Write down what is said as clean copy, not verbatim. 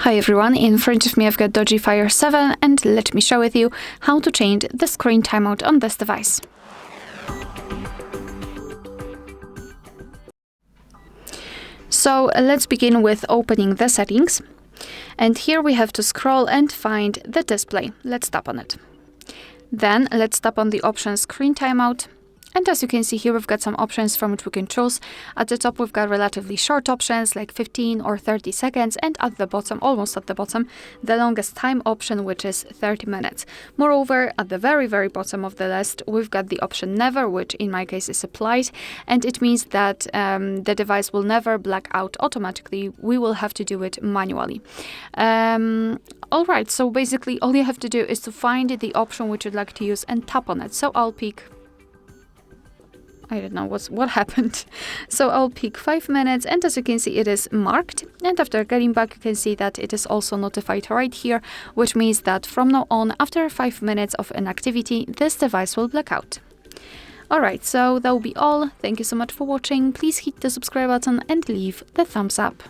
Hi everyone, in front of me I've got DOOGEE Fire 7 and let me share with you how to change the screen timeout on this device. So let's begin with opening the settings. And here we have to scroll and find the display. Let's tap on it. Then let's tap on the option Screen Timeout. And as you can see here, we've got some options from which we can choose. At the top, we've got relatively short options like 15 or 30 seconds. And at the bottom, almost at the bottom, the longest time option, which is 30 minutes. Moreover, at the very, very bottom of the list, we've got the option Never, which in my case is applied. And it means that the device will never black out automatically. We will have to do it manually. All right, so basically all you have to do is to find the option which you'd like to use and tap on it. So I'll pick... I don't know what happened. So I'll pick 5 minutes, and as you can see, it is marked. And after getting back, you can see that it is also notified right here, which means that from now on, after 5 minutes of inactivity, this device will black out. Alright, so that will be all. Thank you so much for watching. Please hit the subscribe button and leave the thumbs up.